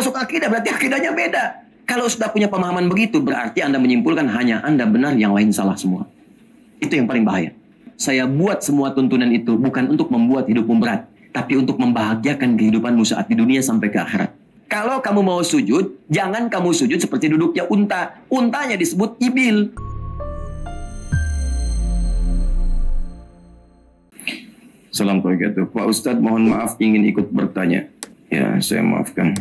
masuk akidah, berarti akidahnya beda. Kalau sudah punya pemahaman begitu, berarti Anda menyimpulkan hanya Anda benar, yang lain salah semua. Itu yang paling bahaya. Saya buat semua tuntunan itu bukan untuk membuat hidupmu berat, tapi untuk membahagiakan kehidupanmu saat di dunia sampai ke akhirat. Kalau kamu mau sujud, jangan kamu sujud seperti duduknya unta. Untanya disebut ibil. Assalamualaikum. Pak Ustadz, mohon maaf ingin ikut bertanya. Ya, saya maafkan.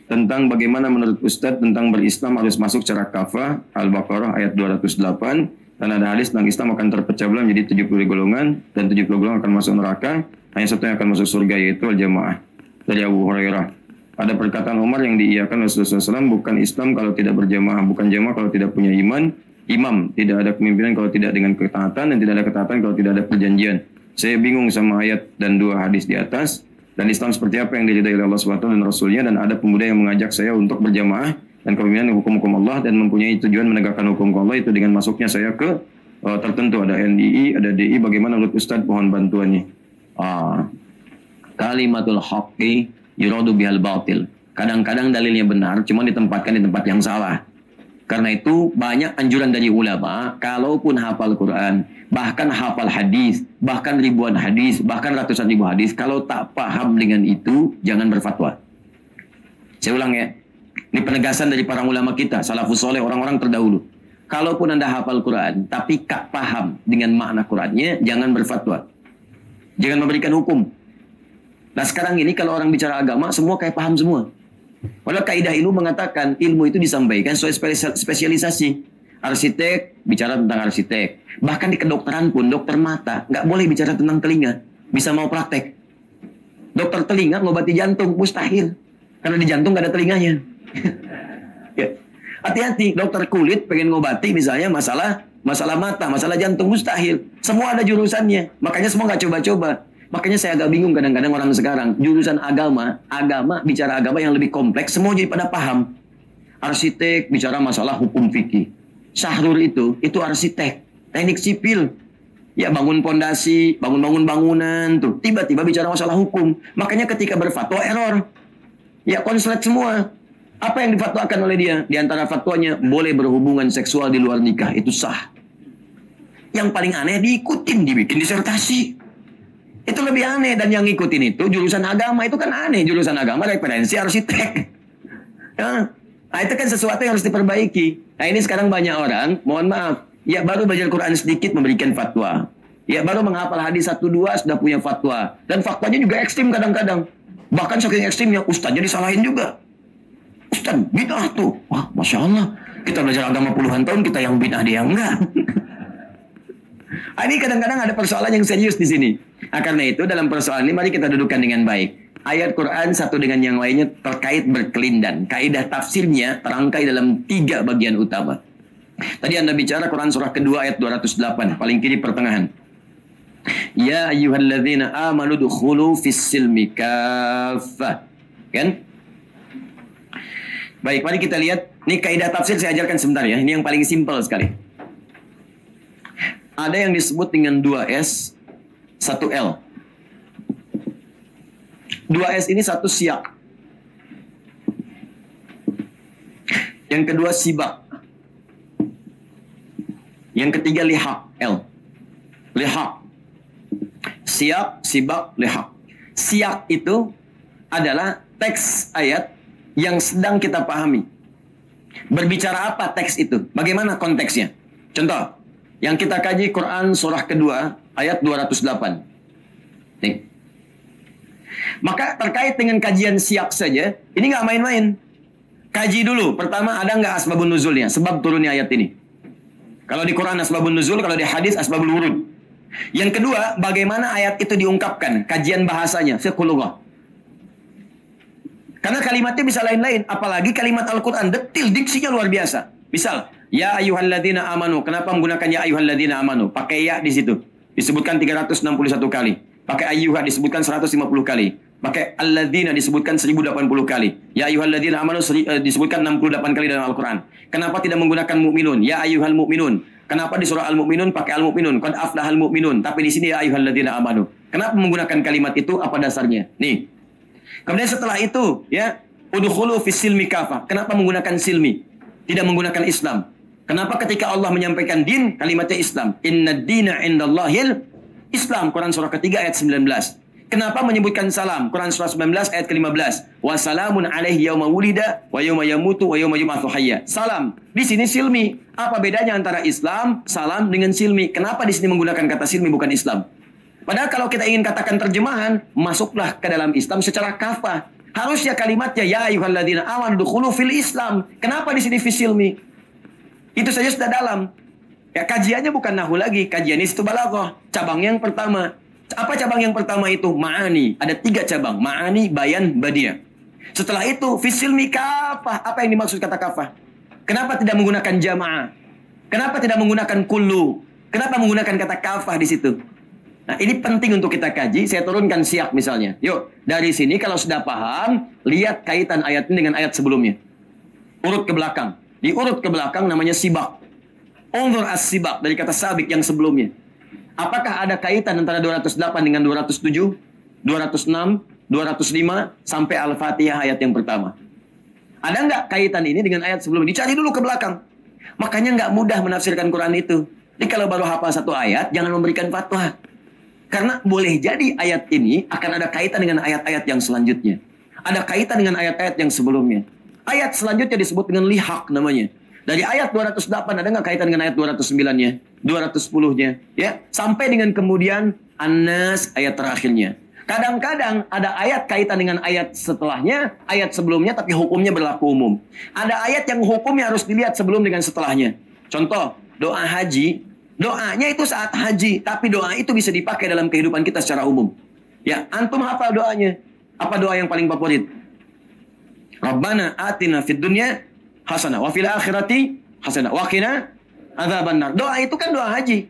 Tentang bagaimana menurut Ustadz tentang berislam harus masuk secara kafah, Al-Baqarah ayat 208. Dan ada hadis tentang Islam akan terpecah belah menjadi 70 golongan. Dan 70 golongan akan masuk neraka. Hanya satu yang akan masuk surga, yaitu al-jamaah. Dari Abu Hurairah. Ada perkataan Umar yang diiyakan Rasulullah SAW, bukan Islam kalau tidak berjamaah, bukan jamaah kalau tidak punya iman, imam, tidak ada kepemimpinan kalau tidak dengan ketaatan, dan tidak ada ketaatan kalau tidak ada perjanjian. Saya bingung sama ayat dan dua hadis di atas. Dan Islam seperti apa yang diridai oleh Allah SWT dan Rasulnya. Dan ada pemuda yang mengajak saya untuk berjamaah dan kepemimpinan hukum-hukum Allah, dan mempunyai tujuan menegakkan hukum Allah itu dengan masuknya saya ke tertentu. Ada NDI, ada DI. Bagaimana menurut Ustadz? Mohon bantuannya. Kalimatul haqqi yuradu bihal batil. Kadang-kadang dalilnya benar, cuma ditempatkan di tempat yang salah. Karena itu banyak anjuran dari ulama, kalaupun hafal Quran, bahkan hafal hadis, bahkan ribuan hadis, bahkan ratusan ribu hadis, kalau tak paham dengan itu, jangan berfatwa. Saya ulang ya, ini penegasan dari para ulama kita, salafus soleh, orang-orang terdahulu. Kalaupun Anda hafal Quran, tapi tak paham dengan makna Qurannya, jangan berfatwa. Jangan memberikan hukum. Nah sekarang ini kalau orang bicara agama, semua kayak paham semua. Padahal kaidah ilmu mengatakan ilmu itu disampaikan sesuai spesialisasi. Arsitek bicara tentang arsitek. Bahkan di kedokteran pun, dokter mata nggak boleh bicara tentang telinga. Bisa mau praktek. Dokter telinga ngobati jantung mustahil, karena di jantung nggak ada telinganya. Ya. Hati-hati, dokter kulit pengen ngobati misalnya masalah mata, masalah jantung mustahil. Semua ada jurusannya. Makanya semua nggak coba-coba. Makanya saya agak bingung kadang-kadang orang sekarang. Jurusan agama, bicara agama yang lebih kompleks, semua jadi pada paham. Arsitek bicara masalah hukum fikih. Syahrul itu arsitek, teknik sipil. Ya bangun pondasi, bangun bangunan tuh. Tiba-tiba bicara masalah hukum. Makanya ketika berfatwa error. Ya konslet semua. Apa yang difatwakan oleh dia? Di antara fatwanya, boleh berhubungan seksual di luar nikah, itu sah. Yang paling aneh diikutin, dibikin disertasi. Itu lebih aneh, dan yang ngikutin itu jurusan agama. Itu kan aneh, jurusan agama referensi arsitek. Ya. Nah itu kan sesuatu yang harus diperbaiki. Nah ini sekarang banyak orang, mohon maaf, ya baru belajar Quran sedikit memberikan fatwa. Ya baru menghafal hadis 1-2 sudah punya fatwa. Dan faktanya juga ekstrim kadang-kadang. Bahkan saking ekstrimnya, ustaznya disalahin juga. Ustaz, bid'ah tuh. Wah, Masya Allah. Kita belajar agama puluhan tahun, kita yang bid'ah, dia enggak. Ini kadang-kadang ada persoalan yang serius di sini. Nah, karena itu dalam persoalan ini mari kita dudukkan dengan baik. Ayat Quran satu dengan yang lainnya terkait berkelindan. Kaidah tafsirnya terangkai dalam 3 bagian utama. Tadi Anda bicara Quran surah kedua ayat 208, paling kiri pertengahan. Ya ayyuhalladzina amanu dukhulu fis silmi kaffah. Kan? Baik, mari kita lihat. Ini kaidah tafsir saya ajarkan sebentar ya. Ini yang paling simpel sekali. Ada yang disebut dengan 2S, 1L. 2S ini satu siyak. Yang kedua sibak. Yang ketiga lihaq, L. Lihaq. Siyak, sibak, lihaq. Siyak itu adalah teks ayat yang sedang kita pahami. Berbicara apa teks itu? Bagaimana konteksnya? Contoh, yang kita kaji Quran surah kedua ayat 208. Nih. Maka terkait dengan kajian siyak saja, ini nggak main-main. Kaji dulu. Pertama, ada nggak asbabun nuzulnya? Sebab turunnya ayat ini. Kalau di Quran asbabun nuzul, kalau di hadis asbabul wurud. Yang kedua, bagaimana ayat itu diungkapkan? Kajian bahasanya, fiqhullah. Karena kalimatnya bisa lain-lain. Apalagi kalimat Al-Quran, detil, diksinya luar biasa. Misal, ya ayyuhalladzina amanu. Kenapa menggunakan ya ayyuhalladzina amanu? Pakai ya di situ. Disebutkan 361 kali. Pakai ayyuha disebutkan 150 kali. Pakai alladzina disebutkan 1080 kali. Ya ayyuhalladzina amanu disebutkan 68 kali dalam Al-Quran. Kenapa tidak menggunakan mu'minun? Ya ayyuhal mu'minun. Kenapa di surah Al-Mu'minun pakai Al-Mu'minun? Qad aflahal mu'minun. Tapi di sini ya ayyuhalladzina amanu. Kenapa menggunakan kalimat itu? Apa dasarnya? Nih. Kemudian setelah itu, ya, udkhulu fis silmi kafah. Kenapa menggunakan silmi? Tidak menggunakan Islam. Kenapa ketika Allah menyampaikan din, kalimatnya Islam? Inna dina indallahil Islam. Quran surah ketiga ayat 19. Kenapa menyebutkan salam? Quran surah 19 ayat ke-15. Wassalamun alaihi yauma wulida wa yauma yamutu wa yauma yub'atsu hayya. Salam. Di sini silmi. Apa bedanya antara Islam, salam dengan silmi? Kenapa di sini menggunakan kata silmi bukan Islam? Padahal kalau kita ingin katakan terjemahan, masuklah ke dalam Islam secara kafah. Harusnya kalimatnya ya ayyuhalladzina amanu dukhulu fil Islam. Kenapa di sini fis silmi? Itu saja sudah dalam. Ya, kajiannya bukan nahwu lagi, kajiannya itu balaghah. Cabang yang pertama. Apa cabang yang pertama itu? Ma'ani. Ada 3 cabang. Ma'ani, bayan, badiah. Setelah itu, fisilmi kafah. Apa yang dimaksud kata kafah? Kenapa tidak menggunakan jamaah? Kenapa tidak menggunakan kullu? Kenapa menggunakan kata kafah di situ? Nah, ini penting untuk kita kaji. Saya turunkan siak misalnya. Yuk, dari sini kalau sudah paham, lihat kaitan ayat ini dengan ayat sebelumnya. Urut ke belakang. Diurut ke belakang namanya sibak. Unzur as-sibak dari kata sabik yang sebelumnya. Apakah ada kaitan antara 208 dengan 207, 206, 205 sampai Al-Fatihah ayat yang pertama? Ada nggak kaitan ini dengan ayat sebelumnya? Dicari dulu ke belakang. Makanya nggak mudah menafsirkan Quran itu. Jadi kalau baru hafal 1 ayat, jangan memberikan fatwa. Karena boleh jadi ayat ini akan ada kaitan dengan ayat-ayat yang selanjutnya. Ada kaitan dengan ayat-ayat yang sebelumnya. Ayat selanjutnya disebut dengan lihaq namanya. Dari ayat 208 ada nggak kaitan dengan ayat 209-nya, 210-nya, ya, sampai dengan kemudian An-Nas ayat terakhirnya. Kadang-kadang ada ayat kaitan dengan ayat setelahnya, ayat sebelumnya, tapi hukumnya berlaku umum. Ada ayat yang hukumnya harus dilihat sebelum dengan setelahnya. Contoh, doa haji, doanya itu saat haji, tapi doa itu bisa dipakai dalam kehidupan kita secara umum. Ya, antum hafal doanya. Apa doa yang paling favorit? Rabbana atina fid dunya hasanah wa fil akhirati hasanah wa qina adzabannar. Doa itu kan doa haji.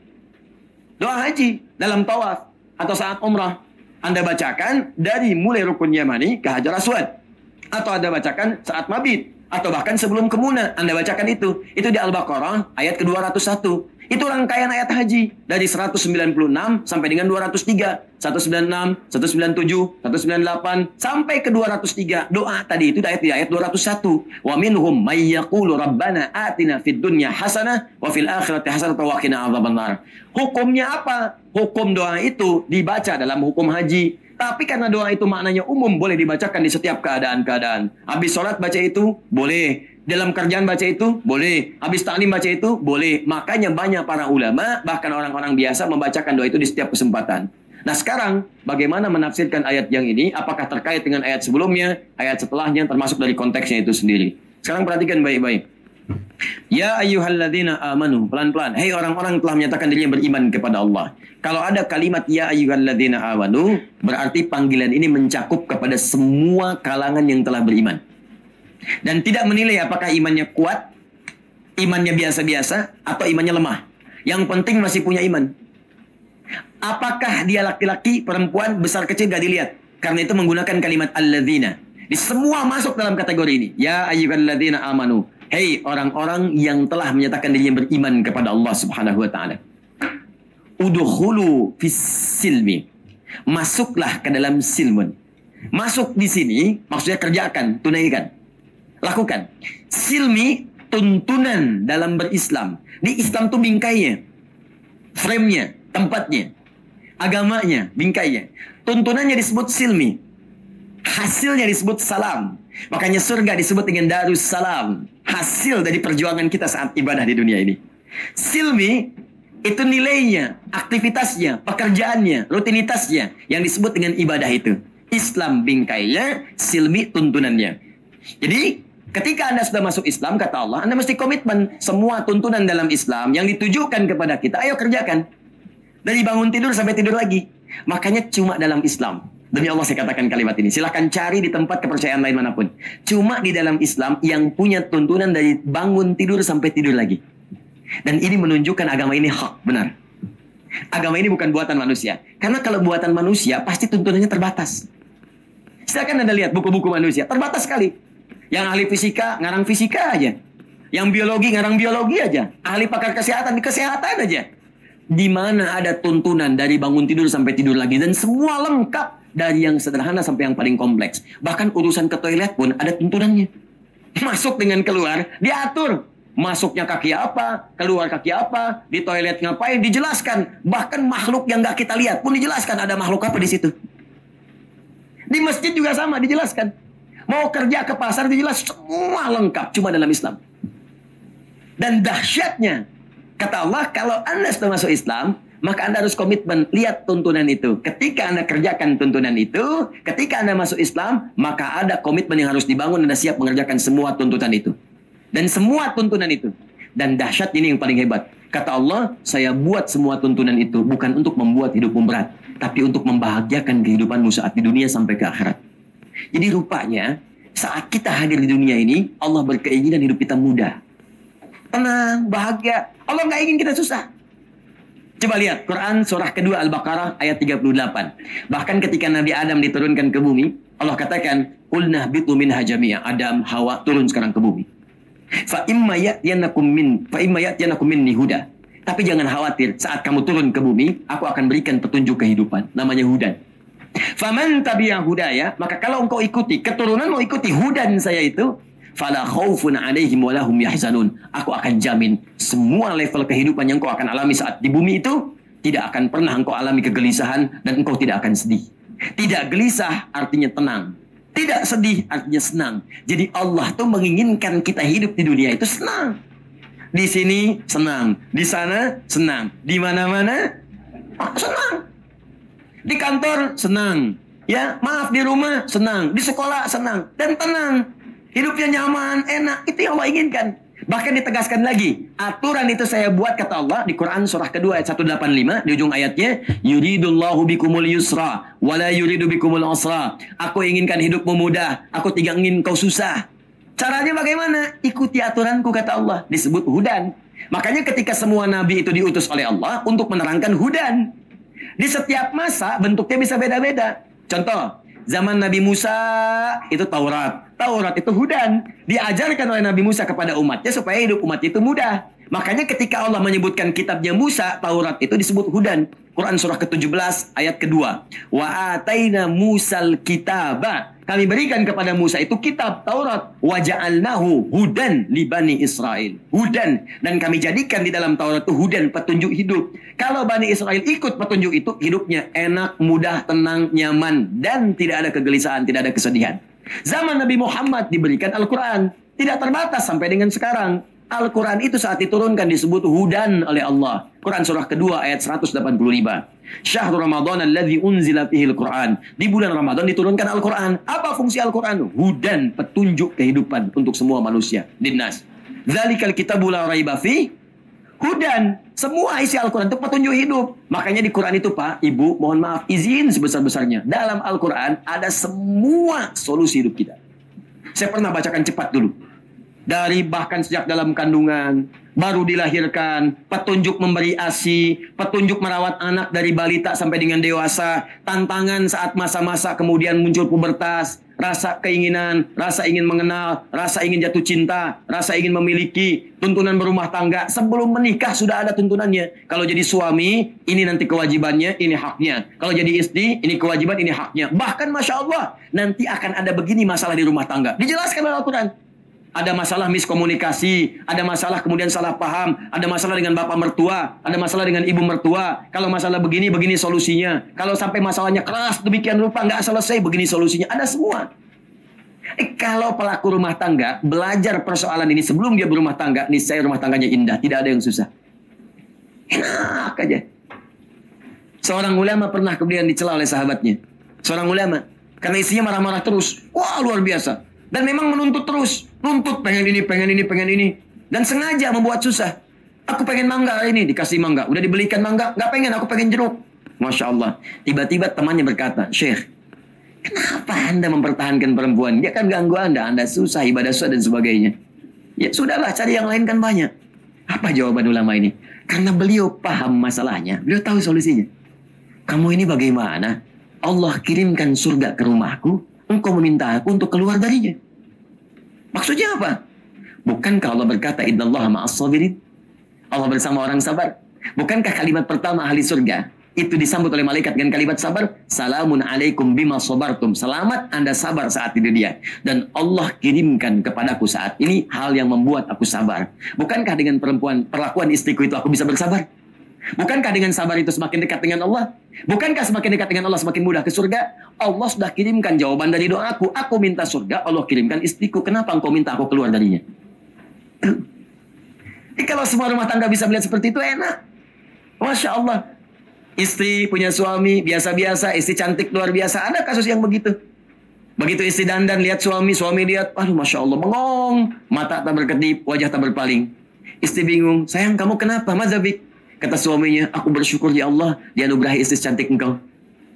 Doa haji dalam tawaf atau saat umrah. Anda bacakan dari mulai rukun Yamani ke Hajar Aswad. Atau Anda bacakan saat mabit atau bahkan sebelum ke Muna. Anda bacakan itu. Itu di Al-Baqarah ayat ke-201. Itu rangkaian ayat haji dari 196 sampai dengan 203, 196, 197, 198 sampai ke 203. Doa tadi itu di ayat 201. Wa minhum may yaqulu rabbana atina fid dunya hasanah wa fil akhirati hasanah wa qina adzabannar. Hukumnya apa? Hukum doa itu dibaca dalam hukum haji. Tapi karena doa itu maknanya umum, boleh dibacakan di setiap keadaan-keadaan. Habis sholat baca itu, boleh. Dalam kerjaan baca itu, boleh. Habis taklim baca itu, boleh. Makanya banyak para ulama, bahkan orang-orang biasa membacakan doa itu di setiap kesempatan. Nah sekarang, bagaimana menafsirkan ayat yang ini? Apakah terkait dengan ayat sebelumnya, ayat setelahnya, termasuk dari konteksnya itu sendiri? Sekarang perhatikan baik-baik. Ya ayyuhalladzina amanu, pelan-pelan. Hei orang-orang telah menyatakan dirinya beriman kepada Allah. Kalau ada kalimat ya ayyuhalladzina amanu, berarti panggilan ini mencakup kepada semua kalangan yang telah beriman. Dan tidak menilai apakah imannya kuat, imannya biasa-biasa, atau imannya lemah. Yang penting masih punya iman. Apakah dia laki-laki, perempuan, besar kecil gak dilihat. Karena itu menggunakan kalimat alladzina. Di semua masuk dalam kategori ini. Ya ayyuhalladzina amanu. Hei orang-orang yang telah menyatakan dirinya beriman kepada Allah Subhanahu wa taala. Udkhulu fis silmi. Masuklah ke dalam silmun. Masuk di sini maksudnya kerjakan, tunaikan. Lakukan. Silmi tuntunan dalam berislam. Di Islam tuh bingkainya. Frame-nya, tempatnya. Agamanya, bingkainya. Tuntunannya disebut silmi. Hasilnya disebut salam. Makanya surga disebut dengan Darussalam. Hasil dari perjuangan kita saat ibadah di dunia ini. Silmi itu nilainya, aktivitasnya, pekerjaannya, rutinitasnya yang disebut dengan ibadah itu. Islam bingkainya, silmi tuntunannya. Jadi ketika Anda sudah masuk Islam, kata Allah, Anda mesti komitmen. Semua tuntunan dalam Islam yang ditujukan kepada kita, ayo kerjakan. Dari bangun tidur sampai tidur lagi. Makanya cuma dalam Islam. Demi Allah saya katakan kalimat ini. Silahkan cari di tempat kepercayaan lain manapun. Cuma di dalam Islam yang punya tuntunan dari bangun tidur sampai tidur lagi. Dan ini menunjukkan agama ini hak, benar. Agama ini bukan buatan manusia. Karena kalau buatan manusia, pasti tuntunannya terbatas. Silahkan Anda lihat buku-buku manusia. Terbatas sekali. Yang ahli fisika, ngarang fisika aja. Yang biologi, ngarang biologi aja. Ahli pakar kesehatan, di kesehatan aja. Di mana ada tuntunan dari bangun tidur sampai tidur lagi. Dan semua lengkap. dari yang sederhana sampai yang paling kompleks. Bahkan urusan ke toilet pun ada tuntunannya. Masuk dengan keluar, diatur. Masuknya kaki apa, keluar kaki apa, di toilet ngapain, dijelaskan. Bahkan makhluk yang nggak kita lihat pun dijelaskan ada makhluk apa di situ. Di masjid juga sama, dijelaskan. Mau kerja ke pasar, dijelaskan. Semua lengkap, cuma dalam Islam. Dan dahsyatnya, kata Allah, kalau Anda sudah masuk Islam, maka Anda harus komitmen, lihat tuntunan itu. Ketika Anda kerjakan tuntunan itu, ketika Anda masuk Islam, maka ada komitmen yang harus dibangun, Anda siap mengerjakan semua tuntutan itu. Dan semua tuntunan itu. Dan dahsyat ini yang paling hebat. Kata Allah, saya buat semua tuntunan itu, bukan untuk membuat hidupmu berat, tapi untuk membahagiakan kehidupanmu saat di dunia sampai ke akhirat. Jadi rupanya, saat kita hadir di dunia ini, Allah berkeinginan hidup kita mudah. Tenang, bahagia. Allah nggak ingin kita susah. Coba lihat Quran surah kedua Al-Baqarah ayat 38. Bahkan ketika Nabi Adam diturunkan ke bumi, Allah katakan, "Qulna bitu minha jami'a." Adam, Hawa turun sekarang ke bumi. Fa imma ya'tiyanakum minni huda. Tapi jangan khawatir, saat kamu turun ke bumi, aku akan berikan petunjuk kehidupan, namanya hudan. Faman tabi'a hudaya, maka kalau engkau ikuti, keturunan mau ikuti hudan saya itu, fala khaufun 'alaihim wa lahum yahzanun. Aku akan jamin semua level kehidupan yang kau akan alami saat di bumi itu tidak akan pernah engkau alami kegelisahan dan engkau tidak akan sedih. Tidak gelisah artinya tenang. Tidak sedih artinya senang. Jadi Allah tuh menginginkan kita hidup di dunia itu senang. Di sini senang, di sana senang, di mana-mana senang. Di kantor senang, ya maaf di rumah senang, di sekolah senang dan tenang. Hidupnya nyaman, enak. Itu yang Allah inginkan. Bahkan ditegaskan lagi. Aturan itu saya buat, kata Allah, di Quran surah kedua ayat 185. Di ujung ayatnya. Yuridullahu bikumul yusra. Wala yuridu bikumul usra. Aku inginkan hidupmu mudah. Aku tidak ingin kau susah. Caranya bagaimana? Ikuti aturanku, kata Allah. Disebut hudan. Makanya ketika semua nabi itu diutus oleh Allah untuk menerangkan hudan. Di setiap masa bentuknya bisa beda-beda. Contoh. Zaman Nabi Musa itu Taurat. Taurat itu hudan. Diajarkan oleh Nabi Musa kepada umatnya supaya hidup umat itu mudah. Makanya ketika Allah menyebutkan kitabnya Musa, Taurat itu disebut hudan. Quran surah ke-17 ayat kedua. Wa ataina Musal kitaba. Kami berikan kepada Musa itu kitab Taurat. Wa ja'alnahu hudan li Bani Israel. Hudan. Dan kami jadikan di dalam Taurat itu hudan, petunjuk hidup. Kalau Bani Israel ikut petunjuk itu, hidupnya enak, mudah, tenang, nyaman. Dan tidak ada kegelisahan, tidak ada kesedihan. Zaman Nabi Muhammad diberikan Al-Quran. Tidak terbatas sampai dengan sekarang. Al-Quran itu saat diturunkan disebut hudan oleh Allah. Quran surah kedua ayat 185. Syahrul Ramadan alladzi unzila fihi al-Quran. Di bulan Ramadan diturunkan Al-Quran. Apa fungsi Al-Quran? Hudan, petunjuk kehidupan untuk semua manusia. Dinnas. Dzalikal kitabu la raiba fi hudan. Semua isi Al-Quran itu petunjuk hidup. Makanya di Quran itu Pak, Ibu, mohon maaf, izin sebesar-besarnya. Dalam Al-Quran ada semua solusi hidup kita. Saya pernah bacakan cepat dulu. Dari bahkan sejak dalam kandungan, baru dilahirkan, petunjuk memberi ASI, petunjuk merawat anak dari balita sampai dengan dewasa, tantangan saat masa-masa kemudian muncul pubertas, rasa keinginan, rasa ingin mengenal, rasa ingin jatuh cinta, rasa ingin memiliki, tuntunan berumah tangga. Sebelum menikah sudah ada tuntunannya. Kalau jadi suami, ini nanti kewajibannya, ini haknya. Kalau jadi istri, ini kewajiban, ini haknya. Bahkan Masya Allah, nanti akan ada begini masalah di rumah tangga. Dijelaskan oleh Al-Quran. Ada masalah miskomunikasi, ada masalah kemudian salah paham, ada masalah dengan bapak mertua, ada masalah dengan ibu mertua. Kalau masalah begini, begini solusinya. Kalau sampai masalahnya keras, demikian rupa, nggak selesai, begini solusinya. Ada semua. Kalau pelaku rumah tangga belajar persoalan ini sebelum dia berumah tangga, niscaya rumah tangganya indah, tidak ada yang susah. Enak aja. Seorang ulama pernah kemudian dicela oleh sahabatnya. Seorang ulama, karena istrinya marah-marah terus. Wah, luar biasa. Dan memang menuntut terus. Nuntut pengen ini, pengen ini, pengen ini. Dan sengaja membuat susah. Aku pengen mangga hari ini, dikasih mangga. Udah dibelikan mangga, nggak pengen, aku pengen jeruk. Masya Allah. Tiba-tiba temannya berkata, Syekh, kenapa Anda mempertahankan perempuan? Dia kan ganggu Anda susah, ibadah susah dan sebagainya. Ya sudahlah, cari yang lain kan banyak. Apa jawaban ulama ini? Karena beliau paham masalahnya. Beliau tahu solusinya. Kamu ini bagaimana? Allah kirimkan surga ke rumahku, engkau meminta aku untuk keluar darinya. Maksudnya apa? Bukankah Allah berkata, Innallaha ma'as sabirin? Allah bersama orang sabar. Bukankah kalimat pertama ahli surga? itu disambut oleh malaikat dengan kalimat sabar. Salamun alaikum bima sabartum. Selamat Anda sabar saat di dunia. Dan Allah kirimkan kepadaku saat ini hal yang membuat aku sabar. Bukankah dengan perlakuan istriku itu aku bisa bersabar? Bukankah dengan sabar itu semakin dekat dengan Allah? Bukankah semakin dekat dengan Allah semakin mudah ke surga? Allah sudah kirimkan jawaban dari doaku. Aku minta surga, Allah kirimkan istriku. Kenapa engkau minta aku keluar darinya? Jadi kalau semua rumah tangga bisa melihat seperti itu, enak. Masya Allah. Istri punya suami biasa-biasa, istri cantik luar biasa. Ada kasus yang begitu. Begitu istri dandan lihat suami lihat, aduh Masya Allah, bengong. Mata tak berkedip, wajah tak berpaling. Istri bingung, sayang kamu kenapa? Mazabik. Kata suaminya, aku bersyukur ya Allah dianugerahi istri cantik engkau.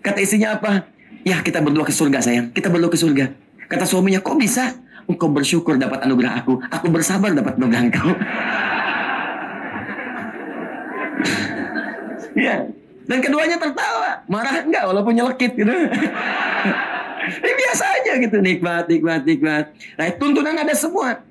Kata istrinya apa? Ya kita berdua ke surga sayang, kita berdua ke surga. Kata suaminya, kok bisa? Engkau bersyukur dapat anugerah aku bersabar dapat anugerah engkau. Ya. Dan keduanya tertawa, marah enggak walaupun nyelekit gitu. Ini biasa aja gitu, nikmat. Nah, tuntunan ada semua.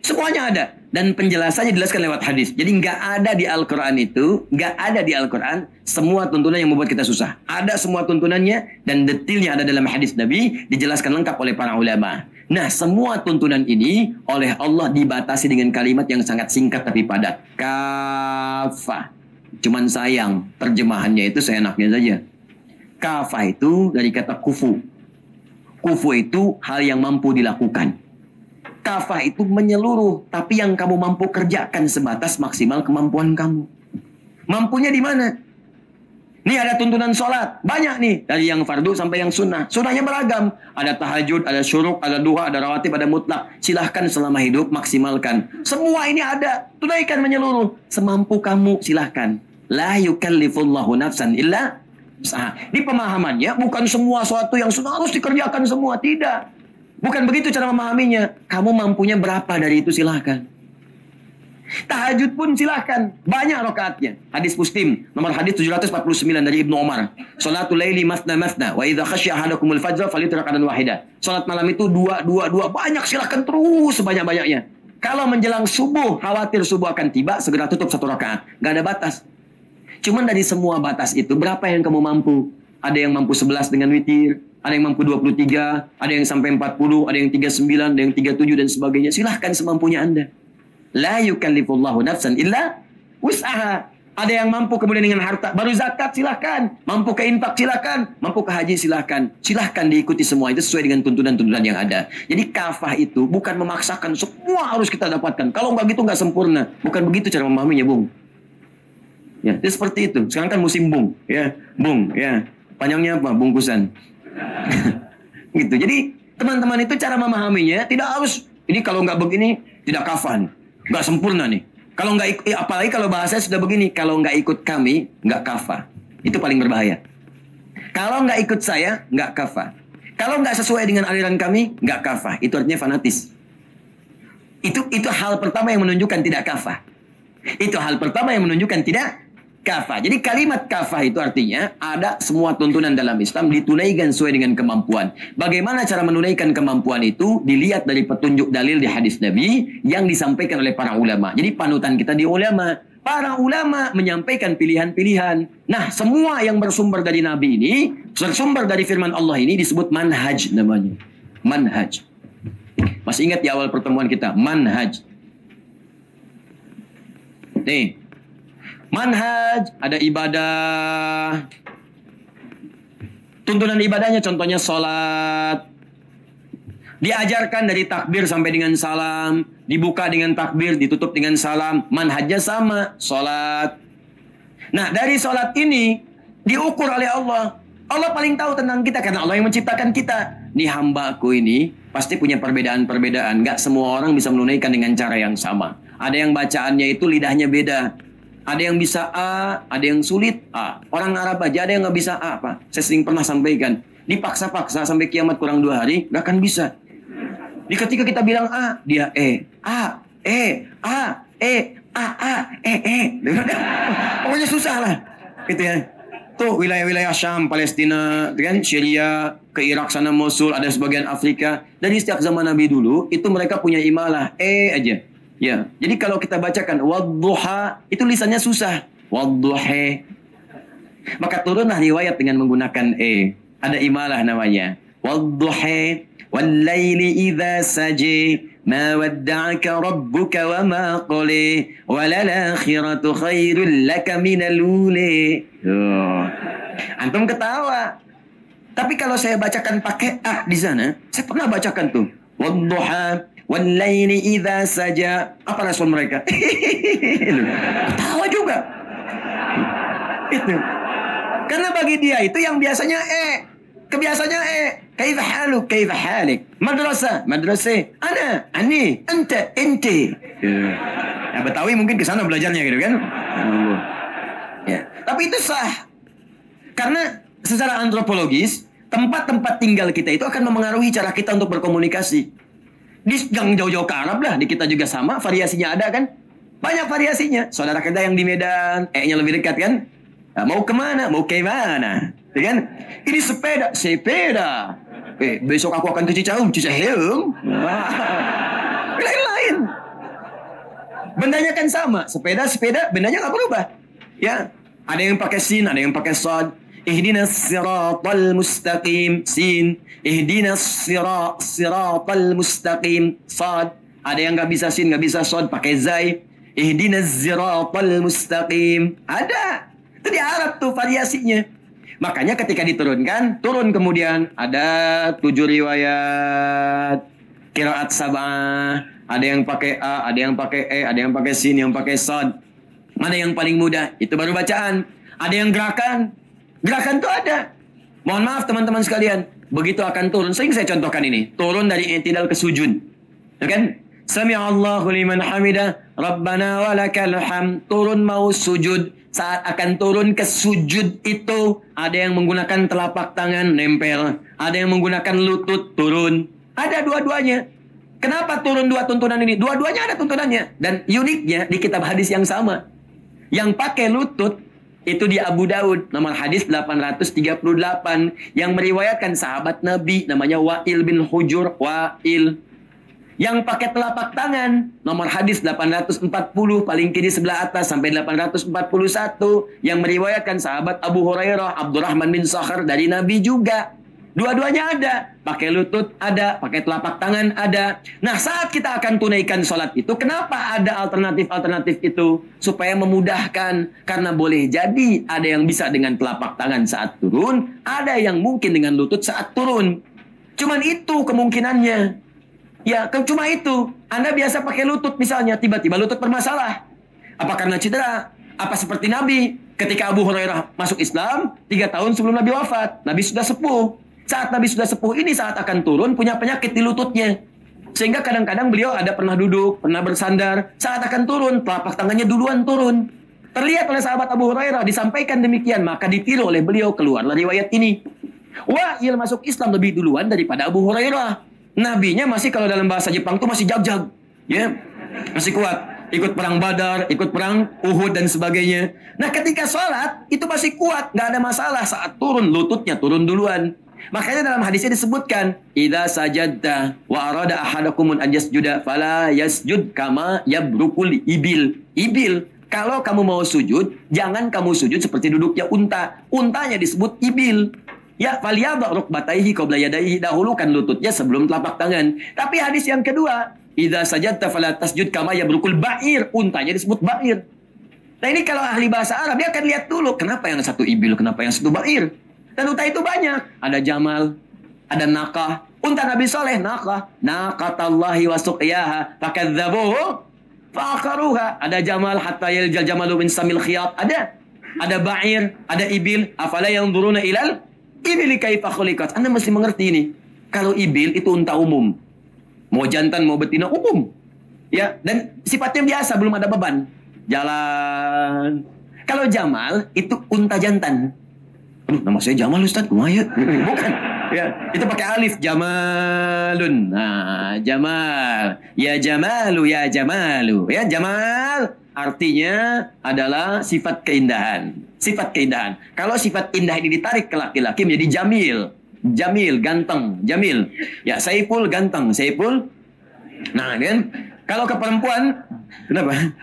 Semuanya ada. Dan penjelasannya dijelaskan lewat hadis. Jadi nggak ada di Al-Quran itu, nggak ada di Al-Quran semua tuntunan yang membuat kita susah. Ada semua tuntunannya dan detailnya ada dalam hadis Nabi, dijelaskan lengkap oleh para ulama. Nah, semua tuntunan ini oleh Allah dibatasi dengan kalimat yang sangat singkat tapi padat. Kafah. Cuman sayang, terjemahannya itu seenaknya saja. Kafah itu dari kata kufu. Kufu itu hal yang mampu dilakukan. Kafah itu menyeluruh, tapi yang kamu mampu kerjakan sebatas maksimal kemampuan kamu. Mampunya di mana? Nih ada tuntunan sholat, banyak nih. Dari yang fardu sampai yang sunnah. Sunnahnya beragam. Ada tahajud, ada syuruk, ada duha, ada rawatib, ada mutlak. Silahkan selama hidup, maksimalkan. Semua ini ada. Tunaikan menyeluruh. Semampu kamu, silahkan. La yukallifullahu nafsan illa usaha. Di pemahamannya, bukan semua sesuatu yang sunnah harus dikerjakan semua. Tidak. Bukan begitu cara memahaminya. Kamu mampunya berapa dari itu silahkan. Tahajud pun silahkan. Banyak rakaatnya. Hadis Muslim. Nomor hadis 749 dari Ibnu Umar. Salatul laili masna masna. Wa idha khasya ahadakumul fajr falitur rakaatan wahida. Salat malam itu dua. Banyak silahkan terus sebanyak-banyaknya. Kalau menjelang subuh, khawatir subuh akan tiba, segera tutup 1 rakaat. Gak ada batas. Cuman dari semua batas itu, berapa yang kamu mampu? Ada yang mampu 11 dengan witir. Ada yang mampu 23. Ada yang sampai 40. Ada yang 39. Ada yang 37 dan sebagainya. Silahkan semampunya Anda. La yukallifullahu nafsan illa wus'aha. Ada yang mampu kemudian dengan harta. Baru zakat silahkan. Mampu ke infak silahkan. Mampu ke haji silahkan. Silahkan diikuti semua. Itu sesuai dengan tuntunan-tuntunan yang ada. Jadi kafah itu bukan memaksakan. Semua harus kita dapatkan. Kalau nggak gitu nggak sempurna. Bukan begitu cara memahaminya, Bung. Ya, itu seperti itu. Sekarang kan musim bung. Ya, bung. Ya. Panjangnya apa? Bungkusan. Gitu. Jadi teman-teman itu cara memahaminya tidak harus. Ini kalau nggak begini tidak kafah nih. Nggak sempurna nih. Kalau nggak apalagi kalau bahasanya sudah begini, kalau nggak ikut kami nggak kafah. Itu paling berbahaya. Kalau nggak ikut saya nggak kafah. Kalau nggak sesuai dengan aliran kami nggak kafah. Itu artinya fanatis. Itu hal pertama yang menunjukkan tidak kafah. Itu hal pertama yang menunjukkan tidak kafah. Jadi kalimat kafah itu artinya ada semua tuntunan dalam Islam ditunaikan sesuai dengan kemampuan. Bagaimana cara menunaikan kemampuan itu dilihat dari petunjuk dalil di hadis Nabi yang disampaikan oleh para ulama. Jadi panutan kita di ulama. Para ulama menyampaikan pilihan-pilihan. Nah, semua yang bersumber dari Nabi ini, bersumber dari firman Allah ini disebut manhaj namanya. Manhaj. Masih ingat di awal pertemuan kita, manhaj. Nih. Manhaj, ada ibadah. Tuntunan ibadahnya contohnya sholat. Diajarkan dari takbir sampai dengan salam. Dibuka dengan takbir, ditutup dengan salam. Manhajnya sama, sholat. Nah, dari sholat ini diukur oleh Allah. Allah paling tahu tentang kita karena Allah yang menciptakan kita. Nih hambaku ini pasti punya perbedaan-perbedaan. Gak semua orang bisa menunaikan dengan cara yang sama. Ada yang bacaannya itu lidahnya beda. Ada yang bisa A, ada yang sulit A. Orang Arab aja ada yang nggak bisa A, Pak. Saya sering pernah sampaikan. Dipaksa-paksa sampai kiamat kurang 2 hari, nggak akan bisa. Di ketika kita bilang A, dia E. A, E, A, E, A, A, E, E. Pokoknya susah lah. Gitu ya. Tuh wilayah-wilayah Syam, Palestina, kan, Syria, ke Irak sana Mosul, ada sebagian Afrika. Dari setiap zaman Nabi dulu, itu mereka punya imalah. E aja. Ya, jadi kalau kita bacakan wadduha itu lisannya susah. Wadduhe. Maka turunlah riwayat dengan menggunakan e. Ada imalah namanya. Wadduha wal-laili idza saji ma wadda'aka rabbuka wa ma qali walal akhiratu khairul laka minal uli. Antum ketawa. Tapi kalau saya bacakan pakai a di sana, saya pernah bacakan tuh. Wadduha wal-laili idza saja. Apa respon mereka? Ketawa juga. Itu. Karena bagi dia itu yang biasanya kebiasaannya kaifa haluk, kaifa halik. Madrasah, madrasah. Ana, ani, anta, ente. Ya, Betawi mungkin ke sana belajarnya gitu kan. Ya, tapi itu sah. Karena secara antropologis, tempat-tempat tinggal kita itu akan memengaruhi cara kita untuk berkomunikasi. Di yang jauh-jauh ke Arab lah, di kita juga sama, variasinya ada kan? Banyak variasinya. Saudara kita yang di Medan, nya lebih dekat kan? Nah, mau kemana? Mau ke mana? Ya kan? Ini sepeda, sepeda. Besok aku akan ke Cicahem, Cicahem. Lain-lain. Bendanya kan sama, sepeda, sepeda, bendanya nggak berubah. Ya, ada yang pakai sin, ada yang pakai sod. Ihdinas siratal mustaqim, sin. Ihdinas siratal mustaqim, sod. Ada yang nggak bisa sin, nggak bisa sod, pakai zai. Ihdinas siratal mustaqim. Ada. Itu di Arab tuh variasinya. Makanya ketika diturunkan, turun kemudian ada 7 riwayat qiraat sab'ah. Ada yang pakai a, ada yang pakai e, ada yang pakai sin, yang pakai sod. Mana yang paling mudah? Itu baru bacaan. Ada yang gerakan. Gerakan tuh ada. Mohon maaf teman-teman sekalian. Begitu akan turun. Sering saya contohkan ini. Turun dari i'tidal ke sujud. Ya kan? Sami'allahu liman hamidah. Rabbana walakal hamd. Turun mau sujud. Saat akan turun ke sujud itu, ada yang menggunakan telapak tangan nempel, ada yang menggunakan lutut turun. Ada dua-duanya. Kenapa turun dua tuntunan ini? Dua-duanya ada tuntunannya. Dan uniknya di kitab hadis yang sama. Yang pakai lutut itu di Abu Daud, nomor hadis 838, yang meriwayatkan sahabat Nabi namanya Wa'il bin Hujur, Wa'il. Yang pakai telapak tangan, nomor hadis 840, paling kiri sebelah atas sampai 841, yang meriwayatkan sahabat Abu Hurairah, Abdurrahman bin Sakhar dari Nabi juga. Dua-duanya ada. Pakai lutut ada, pakai telapak tangan ada. Nah, saat kita akan tunaikan sholat itu, kenapa ada alternatif-alternatif itu? Supaya memudahkan. Karena boleh jadi ada yang bisa dengan telapak tangan saat turun, ada yang mungkin dengan lutut saat turun. Cuman itu kemungkinannya. Ya, cuma itu. Anda biasa pakai lutut misalnya, tiba-tiba lutut bermasalah. Apa karena cedera? Apa seperti Nabi? Ketika Abu Hurairah masuk Islam, 3 tahun sebelum Nabi wafat. Nabi sudah sepuh. Saat Nabi sudah sepuh ini, saat akan turun, punya penyakit di lututnya. Sehingga kadang-kadang beliau ada pernah duduk, pernah bersandar. Saat akan turun, telapak tangannya duluan turun. Terlihat oleh sahabat Abu Hurairah, disampaikan demikian. Maka ditiru oleh beliau, keluarlah riwayat ini. Wa'il masuk Islam lebih duluan daripada Abu Hurairah. Nabinya masih, kalau dalam bahasa Jepang tuh masih jag-jag, ya, masih kuat. Ikut perang Badar, ikut perang Uhud dan sebagainya. Nah, ketika sholat itu masih kuat, nggak ada masalah. Saat turun, lututnya turun duluan. Makanya dalam hadisnya disebutkan, idza sajadta wa arada ahadakum an yasjuda fala yasjud kama yabrukul ibil. Ibil, kalau kamu mau sujud, jangan kamu sujud seperti duduknya unta. Untanya disebut ibil. Ya, faliyadha rukbataihi qabla yadayhi, dahulukan lututnya sebelum telapak tangan. Tapi hadis yang kedua, idza sajadta fala tasjud kama yabrukul ba'ir, untanya disebut ba'ir. Nah, ini kalau ahli bahasa Arab dia akan lihat dulu kenapa yang satu ibil, kenapa yang satu ba'ir. Dan unta itu banyak, ada jamal, ada naqah. Unta Nabi Saleh naqah, naqatallahi wa suqiyaha fakadzabuhu fa'aqaruha. Ada jamal hatta yaljal jamalu min samil khiyat, ada ba'ir, ada ibil, afala yanzuruna ilal ibili kaifa khuliqat. Anda mesti mengerti ini. Kalau ibil itu unta umum. Mau jantan, mau betina umum. Ya, dan sifatnya biasa, belum ada beban. Jalan. Kalau jamal itu unta jantan. Aduh, nama saya Jamal Ustaz, kumaya. Bukan. Ya, itu pakai alif, Jamalun. Nah, Jamal. Ya Jamalu, ya Jamalu. Ya, Jamal artinya adalah sifat keindahan. Sifat keindahan. Kalau sifat indah ini ditarik ke laki-laki menjadi jamil. Jamil, ganteng, jamil. Ya, Saiful ganteng, Saiful. Nah, kan kalau ke perempuan, kenapa?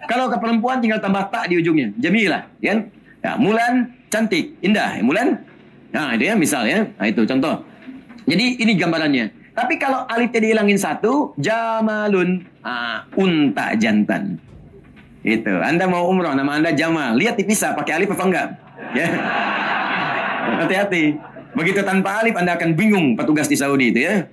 Kalau ke perempuan tinggal tambah tak di ujungnya, Jamilah, kan? Ya, Mulan cantik, indah. Mulan, nah itu ya misalnya. Nah itu contoh. Jadi ini gambarannya. Tapi kalau alifnya dihilangin satu, jamalun, unta jantan. Itu. Anda mau umroh, nama Anda Jamal. Lihat dipisah, pakai alif apa enggak? Ya. Hati-hati. Begitu tanpa alif, Anda akan bingung petugas di Saudi itu ya.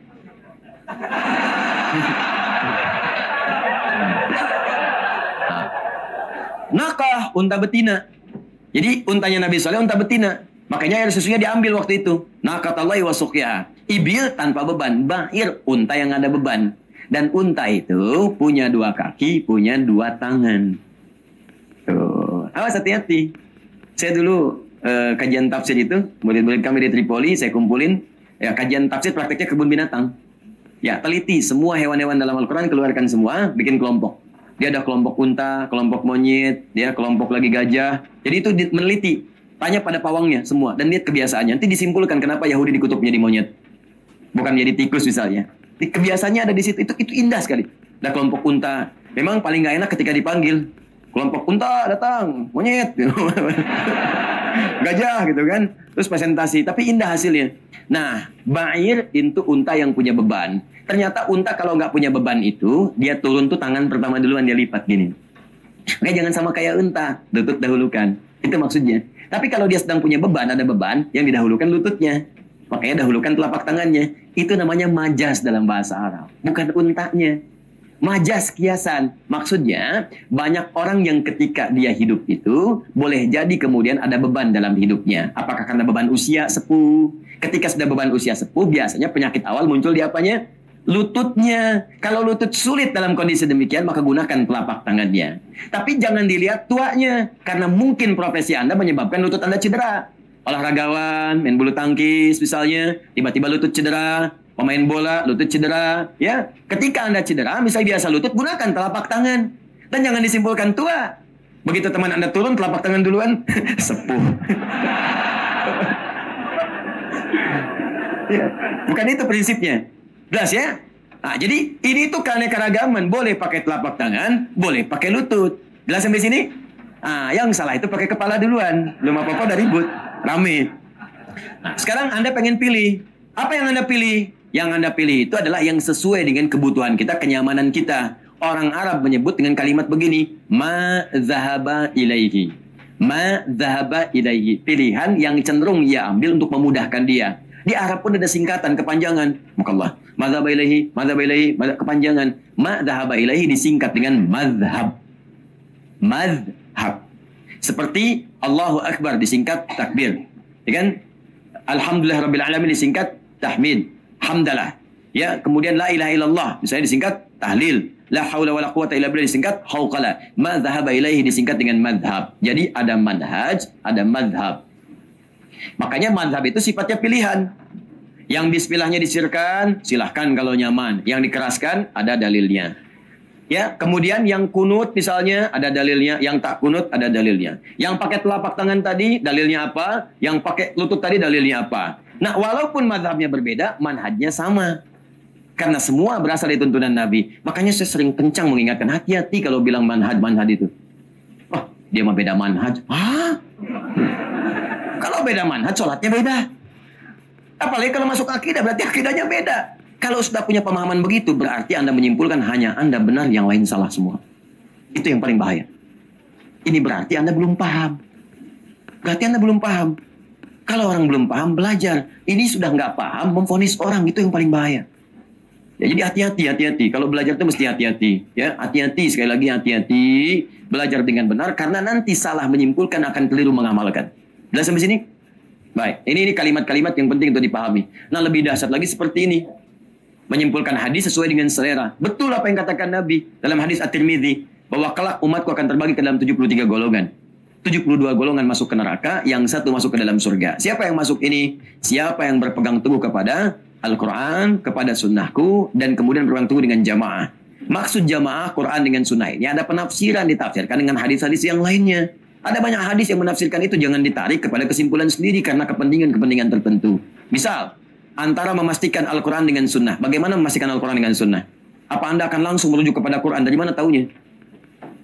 Nakah, unta betina. Jadi untanya Nabi Saleh unta betina. Makanya air susunya diambil waktu itu. Nakatallahi wa suqyaha. Ibil tanpa beban. Ba'ir, unta yang ada beban. Dan unta itu punya 2 kaki, punya 2 tangan. Tuh. Awas hati-hati. Saya dulu kajian tafsir itu, murid-murid kami di Tripoli, saya kumpulin. Ya, kajian tafsir prakteknya kebun binatang. Ya, teliti semua hewan-hewan dalam Al-Quran, keluarkan semua, bikin kelompok. Dia ada kelompok unta, kelompok monyet, dia kelompok lagi gajah. Jadi itu meneliti, tanya pada pawangnya semua dan lihat kebiasaannya. Nanti disimpulkan kenapa Yahudi dikutupnya di monyet, bukan jadi tikus misalnya. Kebiasaannya ada di situ. Itu indah sekali. Ada kelompok unta. Memang paling nggak enak ketika dipanggil. Kelompok unta datang, monyet, gajah gitu kan. Terus presentasi, tapi indah hasilnya. Nah, ba'ir itu unta yang punya beban. Ternyata unta kalau nggak punya beban itu, dia turun tuh tangan pertama duluan dia lipat gini. Jangan sama kayak unta, lutut dahulukan. Itu maksudnya. Tapi kalau dia sedang punya beban, ada beban, yang didahulukan lututnya. Makanya dahulukan telapak tangannya. Itu namanya majas dalam bahasa Arab. Bukan untanya. Majas kiasan. Maksudnya, banyak orang yang ketika dia hidup itu, boleh jadi kemudian ada beban dalam hidupnya. Apakah karena beban usia sepuh? Ketika sudah beban usia sepuh, biasanya penyakit awal muncul di apanya? Lututnya. Kalau lutut sulit dalam kondisi demikian, maka gunakan telapak tangannya. Tapi jangan dilihat tuanya. Karena mungkin profesi Anda menyebabkan lutut Anda cedera. Olahragawan, main bulu tangkis misalnya, tiba-tiba lutut cedera. Pemain bola, lutut cedera. Ya, ketika Anda cedera, misalnya biasa lutut, gunakan telapak tangan. Dan jangan disimpulkan tua. Begitu teman Anda turun, telapak tangan duluan. Sepuh. Ya, bukan itu prinsipnya. Jelas ya? Nah, jadi ini tuh keanekaragaman. Boleh pakai telapak tangan, boleh pakai lutut. Jelas sampai sini? Nah, yang salah itu pakai kepala duluan. Belum apa-apa udah ribut. Rame. Nah, sekarang Anda pengen pilih. Apa yang Anda pilih? Yang Anda pilih itu adalah yang sesuai dengan kebutuhan kita, kenyamanan kita. Orang Arab menyebut dengan kalimat begini. Ma zahaba ilaihi. Ma zahaba ilaihi. Pilihan yang cenderung ia ambil untuk memudahkan dia. Di Arab pun ada singkatan, kepanjangan. Mukallah. Madhaba ilaihi, kepanjangan. Ma dhahaba ilaihi disingkat dengan madhab. Madhab. Seperti Allahu Akbar disingkat takbir. Ya kan? Alhamdulillah Rabbil Alamin disingkat tahmid. Hamdalah. Ya, kemudian la ilaha illallah misalnya disingkat tahlil. La haula wala quwata illa billah disingkat hauqala. Ma dhahaba ilaihi disingkat dengan madhab. Jadi ada manhaj, ada madhab. Makanya madhab itu sifatnya pilihan. Yang bismillahnya disirkan, silahkan kalau nyaman. Yang dikeraskan, ada dalilnya. Ya, kemudian yang kunut misalnya, ada dalilnya. Yang tak kunut, ada dalilnya. Yang pakai telapak tangan tadi, dalilnya apa? Yang pakai lutut tadi, dalilnya apa? Nah, walaupun madhabnya berbeda, manhajnya sama. Karena semua berasal dari tuntunan Nabi. Makanya saya sering kencang mengingatkan, hati-hati kalau bilang manhaj itu. Oh, dia mah beda manhaj. Hah? Kalau beda manhaj, sholatnya beda. Apalagi kalau masuk akidah, berarti akidahnya beda. Kalau sudah punya pemahaman begitu, berarti Anda menyimpulkan hanya Anda benar, yang lain salah semua. Itu yang paling bahaya. Ini berarti Anda belum paham. Berarti Anda belum paham. Kalau orang belum paham, belajar. Ini sudah nggak paham, memvonis orang, itu yang paling bahaya. Ya, jadi hati-hati. Kalau belajar itu mesti hati-hati. Ya, hati-hati, sekali lagi hati-hati. Belajar dengan benar, karena nanti salah menyimpulkan akan keliru mengamalkan. Sudah sampai sini? Baik, ini kalimat-kalimat yang penting untuk dipahami. Nah, lebih dahsyat lagi seperti ini. Menyimpulkan hadis sesuai dengan selera. Betul apa yang katakan Nabi dalam hadis At-Tirmidzi, bahwa kelak umatku akan terbagi ke dalam 73 golongan. 72 golongan masuk ke neraka, yang satu masuk ke dalam surga. Siapa yang masuk ini? Siapa yang berpegang teguh kepada Al-Quran, kepada sunnahku, dan kemudian berpegang teguh dengan jamaah. Maksud jamaah Quran dengan sunnah ini ada penafsiran, ditafsirkan dengan hadis-hadis yang lainnya. Ada banyak hadis yang menafsirkan itu, jangan ditarik kepada kesimpulan sendiri karena kepentingan-kepentingan tertentu. Misal, antara memastikan Al-Quran dengan sunnah. Bagaimana memastikan Al-Quran dengan sunnah? Apa Anda akan langsung merujuk kepada Quran? Dari mana taunya?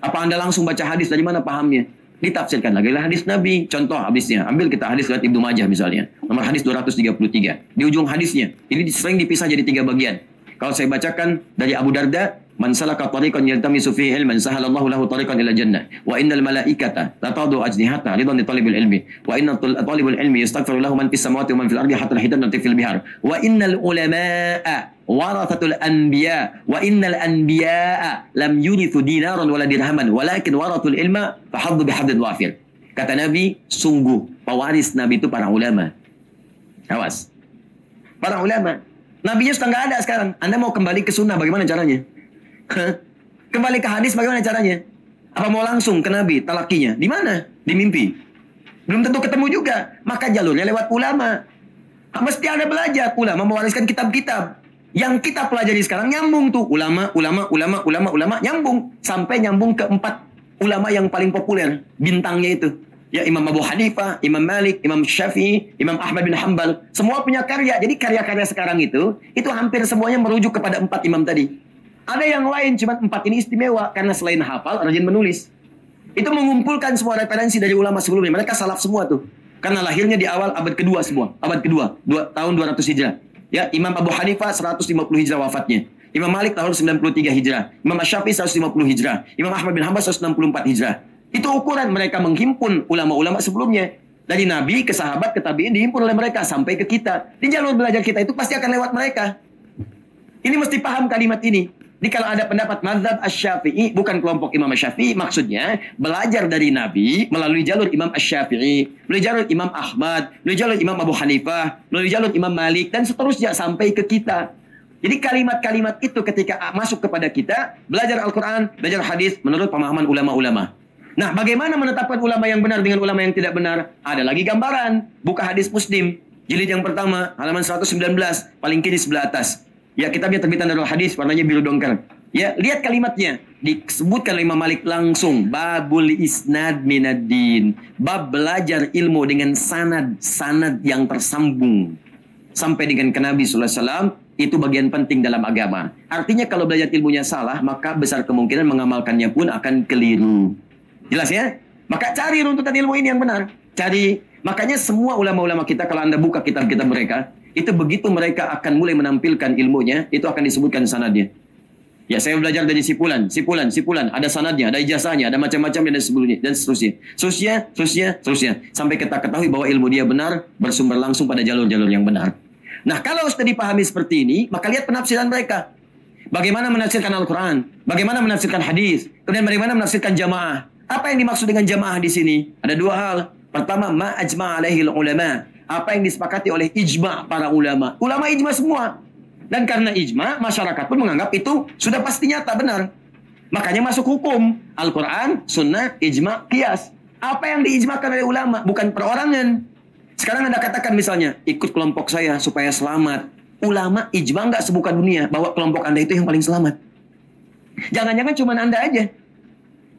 Apa Anda langsung baca hadis? Dari mana pahamnya? ditafsirkan lagi lah hadis Nabi. Contoh hadisnya, ambil kita hadis riwayat Ibnu Majah misalnya, nomor hadis 233. Di ujung hadisnya, ini sering dipisah jadi 3 bagian. Kalau saya bacakan dari Abu Darda, man salaka tariqan yaltamisu fihi ilman sahalallahu lahu tariqan ila jannah wa innal malaikata la tadu ajnihata ridan li talibil ilmi wa inna talibul ilmi yastaghfiru lahu man fis samawati wa man fil ardi hatta hidanati fil bihar wa innal ulamaa warathatul anbiya wa innal anbiya lam yurithu dinaran wala dirhaman walakin warathul ilma fahaddu bihadid wafir. Kata Nabi, sungguh pewaris Nabi itu para ulama. Awas, para ulama. Nabinya sudah nggak ada sekarang. Anda mau kembali ke sunnah, bagaimana caranya? Kembali ke hadis, bagaimana caranya? Apa mau langsung ke Nabi, talakinya? Di mana? Di mimpi. Belum tentu ketemu juga. Maka jalurnya lewat ulama. Mesti ada belajar. Ulama mewariskan kitab-kitab. Yang kita pelajari sekarang nyambung tuh. Ulama, nyambung. Sampai nyambung ke 4 ulama yang paling populer. Bintangnya itu. Ya, Imam Abu Hanifah, Imam Malik, Imam Syafi'i, Imam Ahmad bin Hanbal. Semua punya karya. Jadi karya-karya sekarang itu hampir semuanya merujuk kepada 4 imam tadi. Ada yang lain, cuma 4 ini istimewa. Karena selain hafal, rajin menulis. Itu mengumpulkan semua referensi dari ulama sebelumnya. Mereka salaf semua tuh. Karena lahirnya di awal abad kedua semua. Abad kedua, tahun 200 Hijrah. Ya, Imam Abu Hanifah 150 Hijrah wafatnya. Imam Malik tahun 93 Hijrah. Imam Syafi'i 150 Hijrah. Imam Ahmad bin Hanbal 164 Hijrah. Itu ukuran mereka menghimpun ulama-ulama sebelumnya. Dari Nabi ke sahabat ke tabi'in dihimpun oleh mereka sampai ke kita. Di jalur belajar kita itu pasti akan lewat mereka. Ini mesti paham kalimat ini. Jadi kalau ada pendapat mazhab Asy-Syafi'i, bukan kelompok Imam Asy-Syafi'i, maksudnya belajar dari Nabi melalui jalur Imam Asy-Syafi'i, melalui jalur Imam Ahmad, melalui jalur Imam Abu Hanifah, melalui jalur Imam Malik, dan seterusnya sampai ke kita. Jadi kalimat-kalimat itu ketika masuk kepada kita, belajar Al-Quran, belajar hadis menurut pemahaman ulama-ulama. Nah, bagaimana menetapkan ulama yang benar dengan ulama yang tidak benar? Ada lagi gambaran. Buka hadis Muslim, jilid yang pertama, halaman 119, paling kiri sebelah atas. Ya, kitabnya terbitan Darul Hadis, warnanya biru dongker. Ya, lihat kalimatnya. Disebutkan oleh Imam Malik langsung. Babul isnad minaddin. Bab belajar ilmu dengan sanad yang tersambung. Sampai dengan ke Nabi SAW, itu bagian penting dalam agama. Artinya kalau belajar ilmunya salah, maka besar kemungkinan mengamalkannya pun akan keliru. Jelas ya? Maka cari runtutan ilmu ini yang benar. Cari. Makanya semua ulama-ulama kita, kalau Anda buka kitab-kitab mereka, itu begitu mereka akan mulai menampilkan ilmunya, itu akan disebutkan sanadnya. Ya, saya belajar dari sipulan. Ada sanadnya, ada ijazahnya, ada macam-macam dan sebelumnya, dan seterusnya. Sampai kita ketahui bahwa ilmu dia benar, bersumber langsung pada jalur-jalur yang benar. Nah, kalau sudah dipahami seperti ini, maka lihat penafsiran mereka. Bagaimana menafsirkan Al-Quran, bagaimana menafsirkan hadis, kemudian bagaimana menafsirkan jamaah. Apa yang dimaksud dengan jamaah di sini? Ada 2 hal. Pertama, ma ajma' alaihi ulama. Apa yang disepakati oleh ijma' para ulama. Ulama ijma' semua. Dan karena ijma', masyarakat pun menganggap itu sudah pasti nyata benar. Makanya masuk hukum. Al-Quran, sunnah, ijma', qiyas. Apa yang diijma'kan oleh ulama, bukan perorangan. Sekarang Anda katakan misalnya, ikut kelompok saya supaya selamat. Ulama ijma' nggak sebuka dunia bahwa kelompok Anda itu yang paling selamat. Jangan-jangan cuma Anda aja.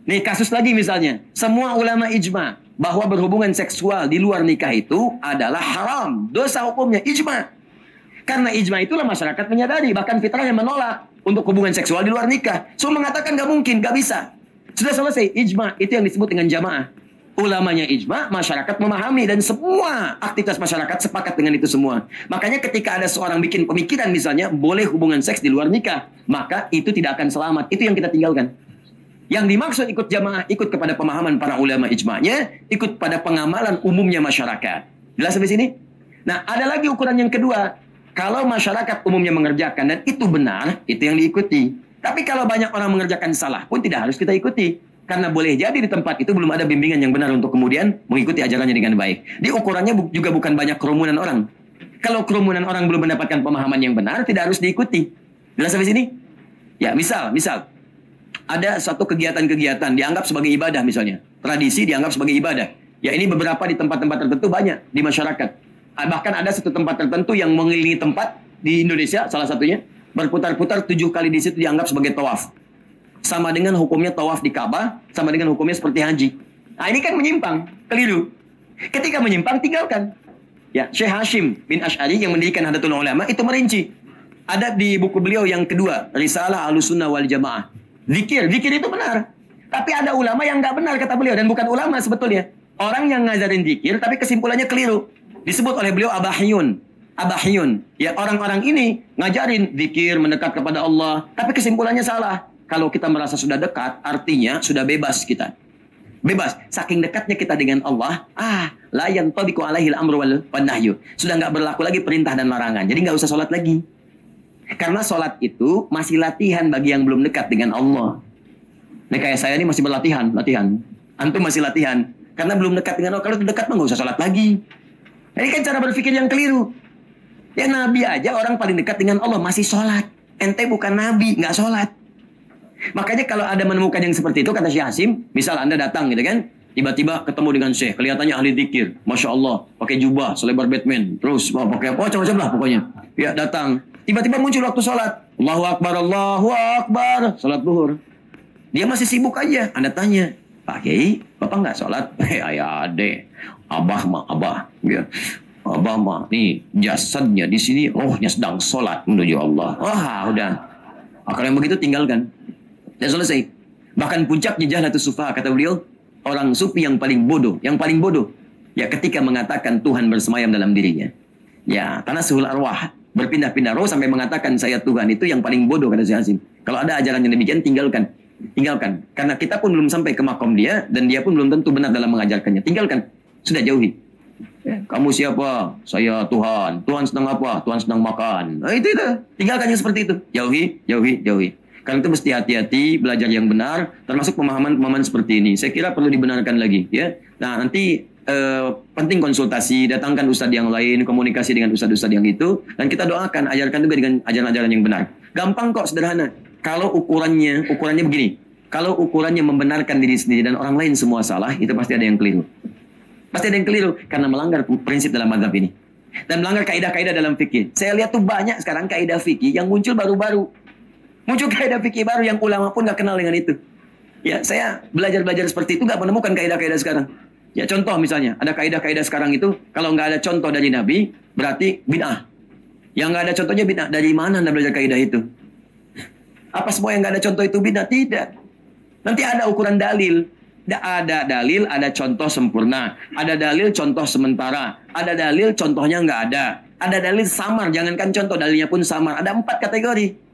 Nih, kasus lagi misalnya. Semua ulama ijma' bahwa berhubungan seksual di luar nikah itu adalah haram. Dosa hukumnya, ijma'. Karena ijma' itulah masyarakat menyadari. Bahkan fitrahnya menolak untuk hubungan seksual di luar nikah. So, mengatakan nggak mungkin, nggak bisa. Sudah selesai, ijma' itu yang disebut dengan jamaah. Ulamanya ijma', masyarakat memahami. Dan semua aktivitas masyarakat sepakat dengan itu semua. Makanya ketika ada seorang bikin pemikiran misalnya, boleh hubungan seks di luar nikah. Maka itu tidak akan selamat. Itu yang kita tinggalkan. Yang dimaksud ikut jamaah, ikut kepada pemahaman para ulama ijma'nya, ikut pada pengamalan umumnya masyarakat. Jelas sampai sini? Nah, ada lagi ukuran yang kedua. Kalau masyarakat umumnya mengerjakan dan itu benar, itu yang diikuti. Tapi kalau banyak orang mengerjakan salah pun tidak harus kita ikuti. Karena boleh jadi di tempat itu belum ada bimbingan yang benar untuk kemudian mengikuti ajarannya dengan baik. Di ukurannya juga bukan banyak kerumunan orang. Kalau kerumunan orang belum mendapatkan pemahaman yang benar, tidak harus diikuti. Jelas sampai sini? Ya, misal. Ada satu kegiatan-kegiatan dianggap sebagai ibadah misalnya. Tradisi dianggap sebagai ibadah. Ya, ini beberapa di tempat-tempat tertentu banyak di masyarakat. Bahkan ada satu tempat tertentu yang mengelilingi tempat di Indonesia, salah satunya. Berputar-putar 7 kali di situ dianggap sebagai tawaf. Sama dengan hukumnya tawaf di Ka'bah, sama dengan hukumnya seperti haji. Nah, ini kan menyimpang, keliru. Ketika menyimpang, tinggalkan. Ya, Syekh Hashim bin Asy'ari yang mendirikan Nahdlatul Ulama itu merinci. Ada di buku beliau yang kedua, Risalah Ahlussunnah wal Jamaah. Zikir itu benar. Tapi ada ulama yang nggak benar kata beliau, dan bukan ulama sebetulnya. Orang yang ngajarin zikir tapi kesimpulannya keliru. Disebut oleh beliau abahyun. Abahyun. Ya, orang-orang ini ngajarin zikir mendekat kepada Allah, tapi kesimpulannya salah. Kalau kita merasa sudah dekat, artinya sudah bebas kita. Bebas. Saking dekatnya kita dengan Allah, la yantabiqu alaihil amru wal nahyu. Sudah nggak berlaku lagi perintah dan larangan. Jadi nggak usah sholat lagi. Karena sholat itu masih latihan bagi yang belum dekat dengan Allah. Nah, kayak saya ini masih berlatihan, Antum masih latihan. Karena belum dekat dengan Allah. Kalau dekat mah nggak usah sholat lagi. Ini kan cara berpikir yang keliru. Ya, Nabi aja orang paling dekat dengan Allah masih sholat. Ente bukan Nabi, nggak sholat. Makanya kalau ada menemukan yang seperti itu, kata Syekh Hasim, misal Anda datang gitu kan, tiba-tiba ketemu dengan Syekh, kelihatannya ahli zikir, Masya Allah, pakai jubah, selebar Batman, terus pakai apa, macam-macam lah pokoknya. Ya, datang. Tiba-tiba muncul waktu sholat. Allahu Akbar, sholat zuhur. Dia masih sibuk aja. Anda tanya, Pak Kiai, Bapak nggak sholat? Ayah ade, Abah. Ya. Abah mah, nih jasadnya di sini, rohnya sedang sholat menuju Allah. Udah. Kalau yang begitu tinggalkan. Dan selesai. Bahkan puncaknya jahlatus sufaha, kata beliau, orang sufi yang paling bodoh. Ya, ketika mengatakan Tuhan bersemayam dalam dirinya. Ya, karena suhul arwah, berpindah-pindah roh sampai mengatakan saya Tuhan, itu yang paling bodoh, kata Syekh Hasim. Kalau ada ajaran yang demikian, tinggalkan. Karena kita pun belum sampai ke makom dia, dan dia pun belum tentu benar dalam mengajarkannya. Tinggalkan. Sudah, jauhi. Kamu siapa? Saya Tuhan. Tuhan sedang apa? Tuhan sedang makan. Itu. Tinggalkan yang seperti itu. Jauhi. Karena itu mesti hati-hati, belajar yang benar, termasuk pemahaman-pemahaman seperti ini. Saya kira perlu dibenarkan lagi, ya. Nah, nanti penting konsultasi, datangkan ustadz yang lain, komunikasi dengan ustadz-ustadz yang itu, dan kita doakan, ajarkan juga dengan ajaran-ajaran yang benar. Gampang kok, sederhana. Kalau ukurannya begini. Kalau ukurannya membenarkan diri sendiri dan orang lain semua salah, itu pasti ada yang keliru. Karena melanggar prinsip dalam mazhab ini. Dan melanggar kaidah-kaidah dalam fikih. Saya lihat tuh banyak sekarang kaidah fikih yang muncul baru-baru. Muncul kaidah fikih baru yang ulama pun nggak kenal dengan itu. Ya, saya belajar seperti itu nggak menemukan kaidah-kaidah sekarang. Ya, contoh misalnya, ada kaidah-kaidah sekarang itu, kalau nggak ada contoh dari Nabi, berarti bid'ah. Yang nggak ada contohnya bid'ah. Dari mana Anda belajar kaidah itu? Apa semua yang nggak ada contoh itu bid'ah? Tidak. Nanti ada ukuran dalil. Ada dalil, ada contoh sempurna. Ada dalil, contoh sementara. Ada dalil, contohnya nggak ada. Ada dalil samar, jangankan contoh, dalilnya pun samar. Ada 4 kategori.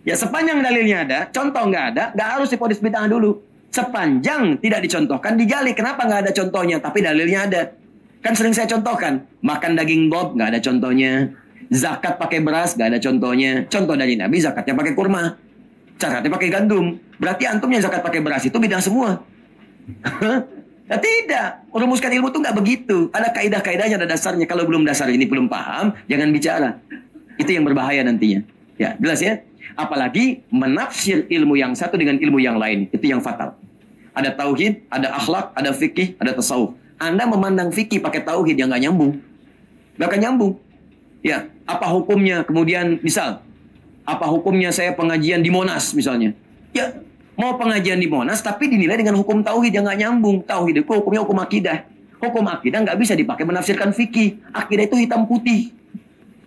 Ya, sepanjang dalilnya ada, contoh nggak ada, nggak harus diponis bid'ah dulu. Sepanjang tidak dicontohkan, digali. Kenapa nggak ada contohnya, tapi dalilnya ada? Kan sering saya contohkan. Makan daging bob, nggak ada contohnya. Zakat pakai beras, nggak ada contohnya. Contoh dari Nabi, zakatnya pakai kurma. Zakatnya pakai gandum. Berarti antum yang zakat pakai beras itu bid'ah semua. Nah, tidak. Merumuskan ilmu itu nggak begitu. Ada kaidah-kaidahnya, ada dasarnya. Kalau belum dasar ini belum paham, jangan bicara. Itu yang berbahaya nantinya. Ya, jelas ya? Apalagi menafsir ilmu yang satu dengan ilmu yang lain. Itu yang fatal. Ada tauhid, ada akhlak, ada fikih, ada tasawuf. Anda memandang fikih pakai tauhid yang nggak nyambung. Nggak akan nyambung. Ya, apa hukumnya? Kemudian, misal, apa hukumnya saya pengajian di Monas misalnya? Ya, mau pengajian di Monas, tapi dinilai dengan hukum tauhid yang nggak nyambung. Tauhid itu hukumnya hukum akidah. Hukum akidah nggak bisa dipakai menafsirkan fikih. Akidah itu hitam putih.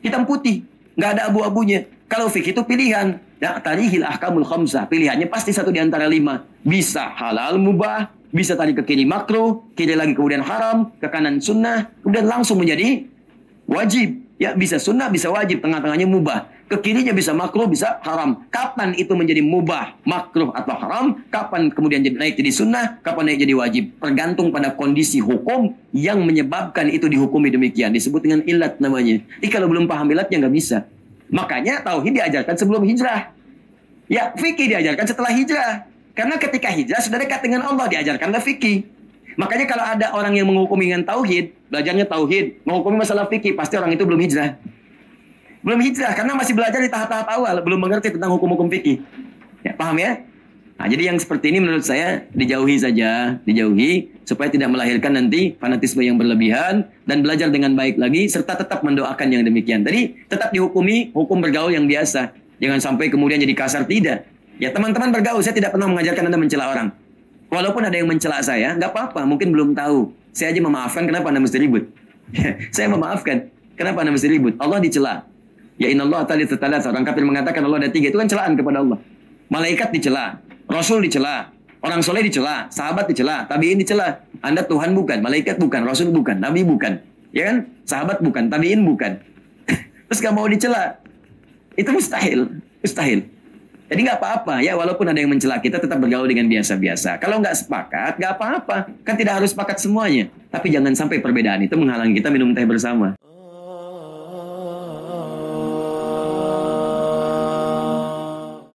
Hitam putih. Nggak ada abu-abunya. Kalau fikih itu pilihan. Tarihil ahkamul khamsah. Pilihannya pasti satu di antara 5. Bisa halal mubah. Bisa tarik ke kiri makruh. Kiri lagi kemudian haram. Ke kanan sunnah. Kemudian langsung menjadi wajib. Ya, bisa sunnah, bisa wajib. Tengah-tengahnya mubah. Ke kirinya bisa makruh, bisa haram. Kapan itu menjadi mubah, makruh, atau haram? Kapan kemudian naik jadi sunnah? Kapan naik jadi wajib? Tergantung pada kondisi hukum yang menyebabkan itu dihukumi demikian. Disebut dengan ilat namanya. Jadi kalau belum paham ilatnya nggak bisa. Makanya tauhid diajarkan sebelum hijrah. Ya, fikih diajarkan setelah hijrah. Karena ketika hijrah sudah dekat dengan Allah, diajarkanlah fikih. Makanya kalau ada orang yang menghukumi dengan tauhid, belajarnya tauhid, menghukumi masalah fikih, pasti orang itu belum hijrah. Belum hijrah, karena masih belajar di tahap-tahap awal, belum mengerti tentang hukum-hukum fikih. Ya, paham ya? Nah, jadi yang seperti ini menurut saya dijauhi saja, supaya tidak melahirkan nanti fanatisme yang berlebihan, dan belajar dengan baik lagi, serta tetap mendoakan yang demikian. Tadi tetap dihukumi hukum bergaul yang biasa. Jangan sampai kemudian jadi kasar, tidak. Ya, teman-teman bergaul, saya tidak pernah mengajarkan Anda mencela orang. Walaupun ada yang mencela saya, nggak apa-apa, mungkin belum tahu. Saya aja memaafkan, kenapa Anda mesti ribut? Saya memaafkan, kenapa Anda mesti ribut? Allah dicela. Ya innallaha tsalitsatu. Orang kafir mengatakan Allah ada 3, itu kan celaan kepada Allah. Malaikat dicela, Rasul dicela, Orang soleh dicela, sahabat dicela, tabiin dicela. Anda Tuhan bukan, malaikat bukan, Rasul bukan, Nabi bukan. Ya kan? Sahabat bukan, tabiin bukan. Terus gak mau dicela. Itu mustahil. Mustahil. Jadi nggak apa-apa ya, walaupun ada yang mencela kita tetap bergaul dengan biasa-biasa. Kalau nggak sepakat, nggak apa-apa. Kan tidak harus sepakat semuanya. Tapi jangan sampai perbedaan itu menghalangi kita minum teh bersama.